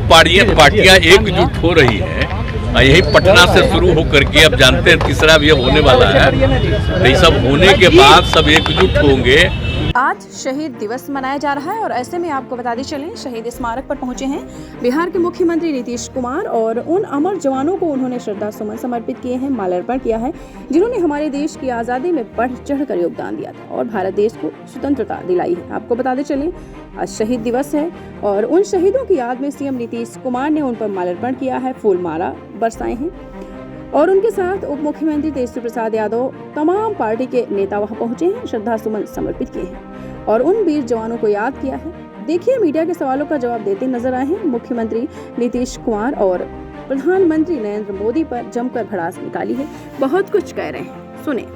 पार्टियां एकजुट हो रही हैं। यही पटना से शुरू होकर के अब जानते हैं तीसरा भी अब होने वाला है। तो ये सब होने के बाद सब एकजुट होंगे। आज शहीद दिवस मनाया जा रहा है और ऐसे में आपको बता दें चलें शहीद स्मारक पर पहुंचे हैं बिहार के मुख्यमंत्री नीतीश कुमार और उन अमर जवानों को उन्होंने श्रद्धा सुमन समर्पित किए हैं, माल्यार्पण किया है, जिन्होंने हमारे देश की आज़ादी में बढ़ चढ़कर योगदान दिया था और भारत देश को स्वतंत्रता दिलाई है। आपको बताते चलें आज शहीद दिवस है और उन शहीदों की याद में सीएम नीतीश कुमार ने उन पर माल्यार्पण किया है, फूल माला बरसाए हैं और उनके साथ उप मुख्यमंत्री तेजस्वी प्रसाद यादव, तमाम पार्टी के नेता वहां पहुंचे हैं, श्रद्धा सुमन समर्पित किए हैं और उन वीर जवानों को याद किया है। देखिए मीडिया के सवालों का जवाब देते नजर आए हैं मुख्यमंत्री नीतीश कुमार और प्रधानमंत्री नरेंद्र मोदी पर जमकर भड़ास निकाली है, बहुत कुछ कह रहे हैं, सुने।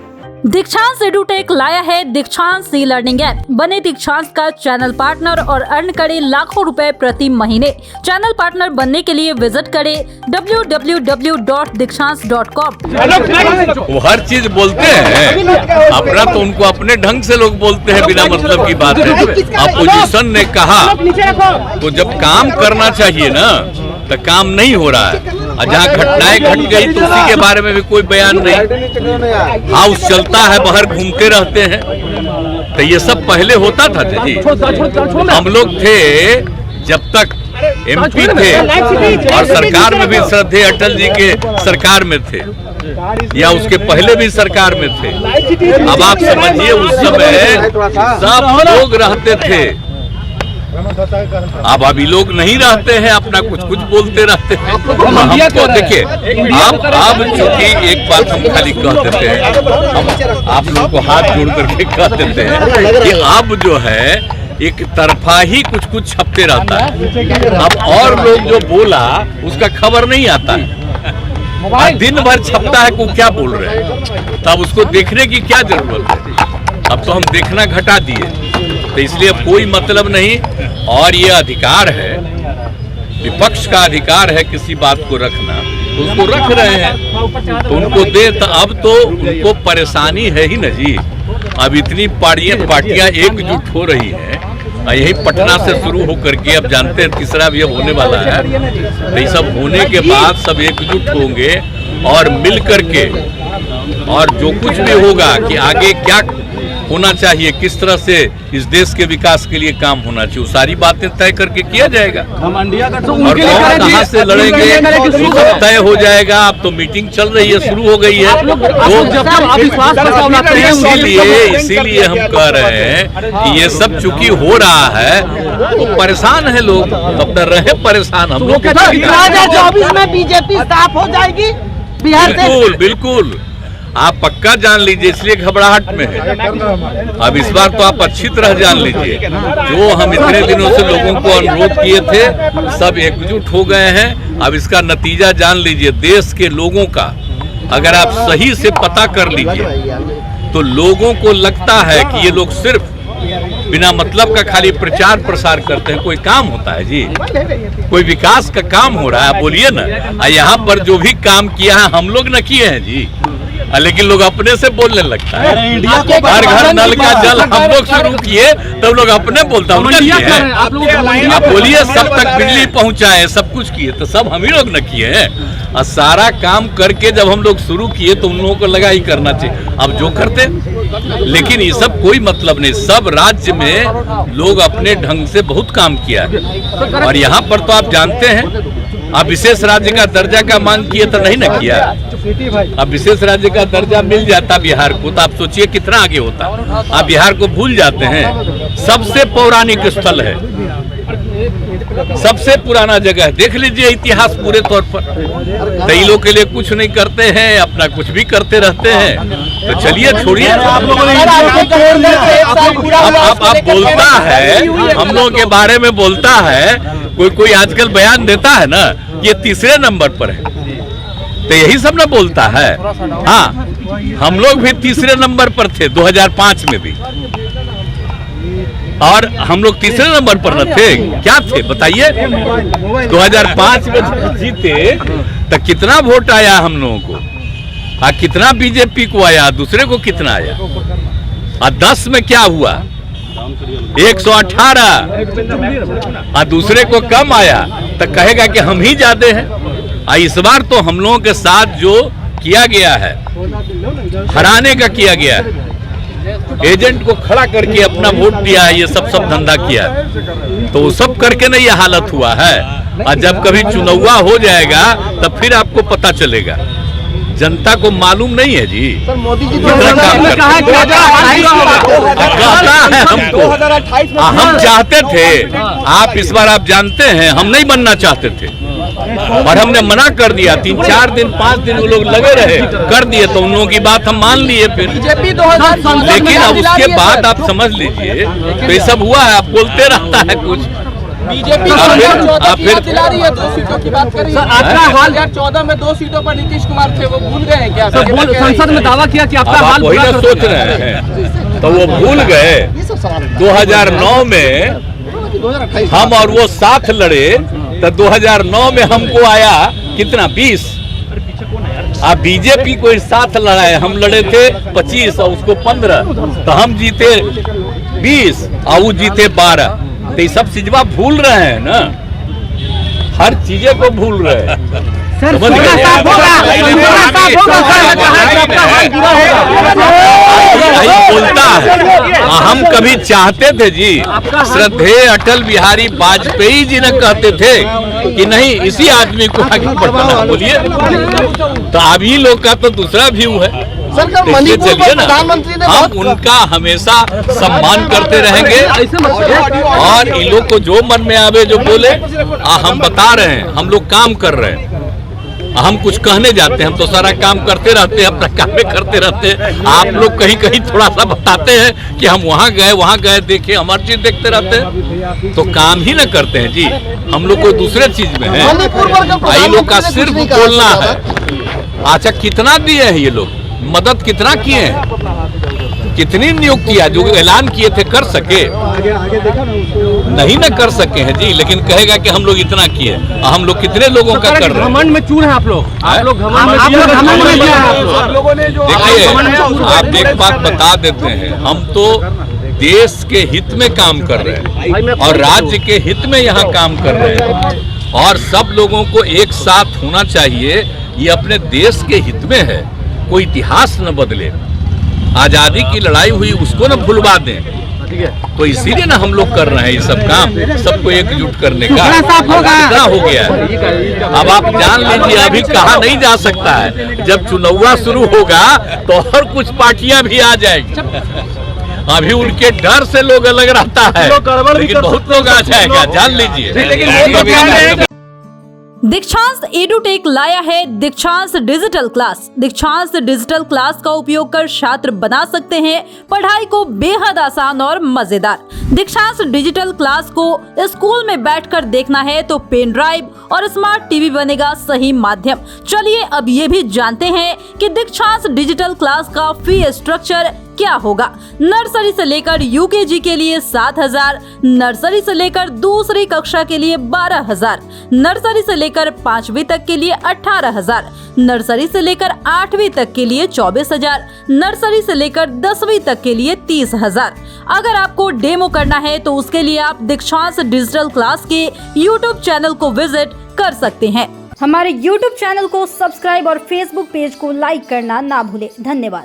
दीक्षांत एडुटेक लाया है दीक्षांत ई लर्निंग ऐप। बने दीक्षांत का चैनल पार्टनर और अर्न करें लाखों रुपए प्रति महीने। चैनल पार्टनर बनने के लिए विजिट करें www.dikshans.com। वो हर चीज बोलते हैं अपना, तो उनको अपने ढंग से लोग बोलते हैं, बिना मतलब की बात है। अपोजिशन ने कहा तो जब काम करना चाहिए ना तो काम नहीं हो रहा है, और जहाँ घटनाएं घट गई तो उसी के बारे में भी कोई बयान नहीं। हाउस चलता है, बाहर घूमते रहते हैं, तो ये सब पहले होता था जी। हम लोग थे जब तक एमपी थे और सरकार में भी थे, अटल जी के सरकार में थे या उसके पहले भी सरकार में थे। अब आप समझिए उस समय सब लोग रहते थे, अब अभी लोग नहीं रहते हैं, अपना कुछ कुछ बोलते रहते हैं। हमको देखिए अब चूंकि एक बात हम खाली कह देते हैं, हम आप लोगों को हाथ जोड़ करके कह देते हैं कि अब जो है एक तरफा ही कुछ कुछ छपते रहता है। अब और लोग जो बोला उसका खबर नहीं आता है, दिन भर छपता है को क्या बोल रहे हैं, तब उसको देखने की क्या जरूरत है। अब तो हम देखना घटा दिए, तो इसलिए कोई मतलब नहीं। और ये अधिकार है, विपक्ष का अधिकार है किसी बात को रखना, तो उसको रख रहे हैं, तो उनको दे। तो अब तो उनको परेशानी है ही ना जी। अब इतनी पार्टियां एकजुट हो रही हैं। यही पटना से शुरू होकर के अब जानते हैं तीसरा भी अब होने वाला है। तो ये सब होने के बाद सब एकजुट होंगे और मिल करके और जो कुछ भी होगा कि आगे क्या होना चाहिए, किस तरह से इस देश के विकास के लिए काम होना चाहिए, वो सारी बातें तय करके किया जाएगा। और कहाँ से लड़ेंगे तय हो जाएगा। अब तो मीटिंग चल रही है, शुरू हो गई है, इसीलिए हम कह रहे हैं कि ये सब चूंकि हो रहा है तो परेशान है लोग, तब न रहे परेशान हम लोग। 2024 में बीजेपी साफ हो जाएगी बिहार से। बिल्कुल आप पक्का जान लीजिए, इसलिए घबराहट में है। अब इस बार तो आप अच्छी तरह जान लीजिए, जो हम इतने दिनों से लोगों को अनुरोध किए थे सब एकजुट हो गए हैं। अब इसका नतीजा जान लीजिए देश के लोगों का। अगर आप सही से पता कर लीजिए तो लोगों को लगता है कि ये लोग सिर्फ बिना मतलब का खाली प्रचार प्रसार करते हैं। कोई काम होता है जी, कोई विकास का काम हो रहा है, बोलिए ना। यहाँ पर जो भी काम किया है हम लोग न किए हैं जी, लेकिन लोग अपने से बोलने लगता है। हर घर नल का जल हम लोग शुरू किए, तब लोग अपने बोलता है आप बोलिए सब तक बिजली पहुंचाए, सब कुछ किए, तो सब हम ही लोग न किए हैं। और सारा काम करके जब हम लोग शुरू किए तो उन लोगों को लगा ही करना चाहिए, अब जो करते। लेकिन ये सब कोई मतलब नहीं, सब राज्य में लोग अपने ढंग से बहुत काम किया है। और यहाँ पर तो आप जानते हैं, अब विशेष राज्य का दर्जा का मांग किए तो नहीं ना किया। अब विशेष राज्य का दर्जा मिल जाता बिहार को तो आप सोचिए कितना आगे होता। आप बिहार को भूल जाते हैं, सबसे पौराणिक स्थल है, सबसे पुराना जगह है। देख लीजिए इतिहास पूरे तौर पर। कई लोग के लिए कुछ नहीं करते हैं, अपना कुछ भी करते रहते हैं। तो चलिए छोड़िए, आप बोलता है हम लोगों के बारे में बोलता है, कोई आजकल बयान देता है ना, ये तीसरे नंबर पर है, तो यही सब ना बोलता है। हाँ, हम लोग भी तीसरे नंबर पर थे 2005 में भी, और हम लोग तीसरे नंबर पर न थे, क्या थे बताइए। 2005 में जीते तो कितना वोट आया हम लोगों को, कितना बीजेपी को आया, दूसरे को कितना आया, और 10 में क्या हुआ 118, और दूसरे को कम आया। तो कहेगा कि हम ही ज्यादा हैं। इस बार तो हम लोगों के साथ जो किया गया है, हराने का किया गया है, एजेंट को खड़ा करके अपना वोट दिया है, ये सब धंधा किया है, तो वो सब करके ना ये हालत हुआ है। और जब कभी चुनाव हो जाएगा तब फिर आपको पता चलेगा। जनता को मालूम नहीं है जी। सर मोदी जी कहता है हमको, हम चाहते थे, आप इस बार आप जानते हैं हम नहीं बनना चाहते थे और हमने मना कर दिया। 3-4 दिन 5 दिन वो लोग लगे रहे, कर दिए तो उन लोगों की बात हम मान लिए फिर। लेकिन अब उसके बाद आप समझ लीजिए तो ये सब हुआ है। आप बोलते रहता है कुछ, बीजेपी दिला रही है 2 सीटों की बात कर रही है। 2014 में 2 सीटों पर नीतीश कुमार थे, वो भूल गए हैं क्या? संसद में दावा किया कि आपका हाल वही ना सोच रहे हैं, तो वो भूल गए। 2009 में हम और वो साथ लड़े, तो 2009 में हमको आया कितना 20। आप बीजेपी को साथ लड़ाए, हम लड़े थे 25 और उसको 15, तो हम जीते 20 और वो जीते 12। तो ये सब चीजवा भूल रहे हैं ना, हर चीजें को भूल रहे हैं। बोलता है हम कभी चाहते थे जी, श्रद्धेय अटल बिहारी वाजपेयी जी ने कहते थे कि नहीं इसी आदमी को आगे बढ़ाना। बोलिए, तो अभी लोग का तो दूसरा व्यू है। मणिपुर में प्रधानमंत्री ने हम उनका हमेशा सम्मान करते रहेंगे और इन लोग को जो मन में आवे जो बोले, हम बता रहे हैं, हम लोग काम कर रहे हैं। हम कुछ कहने जाते हैं, हम तो सारा काम करते रहते हैं, अपना काम में करते रहते हैं। आप लोग कहीं कहीं थोड़ा सा बताते हैं कि हम वहाँ गए देखे, हमारी चीज देखते रहते हैं, तो काम ही न करते हैं जी। हम लोग कोई दूसरे चीज में है। इन लोग का सिर्फ बोलना है। अच्छा, कितना दिए हैं ये लोग, मदद कितना किए हैं, कितनी नियुक्तियां जो ऐलान किए थे कर सके? नहीं ना कर सके हैं जी। लेकिन कहेगा कि हम लोग इतना किए, हम लोग कितने लोगों का कर रहे हैं। घमंड में चूर हैं आप लोग। देखिए, आप एक बात बता देते हैं, हम तो देश के हित में काम कर रहे हैं और राज्य के हित में यहाँ काम कर रहे हैं और सब लोगों को एक साथ होना चाहिए। ये अपने देश के हित में है, कोई इतिहास न बदले। आजादी की लड़ाई हुई उसको न भुलवा दें, तो इसीलिए ना हम लोग कर रहे हैं ये सब काम, सबको एकजुट करने का। कितना हो गया है अब आप जान लीजिए। अभी कहा नहीं जा सकता है, जब चुनाव शुरू होगा तो और कुछ पार्टियां भी आ जाएगी। अभी उनके डर से लोग अलग रहता है, लेकिन बहुत लोग आ जाएगा, जान लीजिए। दीक्षांत एडुटेक लाया है दीक्षांत डिजिटल क्लास। दीक्षांत डिजिटल क्लास का उपयोग कर छात्र बना सकते हैं पढ़ाई को बेहद आसान और मजेदार। दीक्षांत डिजिटल क्लास को स्कूल में बैठकर देखना है तो पेन ड्राइव और स्मार्ट टीवी बनेगा सही माध्यम। चलिए अब ये भी जानते हैं कि दीक्षांत डिजिटल क्लास का फी स्ट्रक्चर क्या होगा। नर्सरी से लेकर यूकेजी के लिए 7,000, नर्सरी से लेकर दूसरी कक्षा के लिए 12,000, नर्सरी से लेकर 5वीं तक के लिए 18,000, नर्सरी से लेकर 8वीं तक के लिए 24,000, नर्सरी से लेकर 10वीं तक के लिए 30,000। अगर आपको डेमो करना है तो उसके लिए आप दीक्षांत डिजिटल क्लास के यूट्यूब चैनल को विजिट कर सकते हैं। हमारे यूट्यूब चैनल को सब्सक्राइब और फेसबुक पेज को लाइक करना ना भूले। धन्यवाद।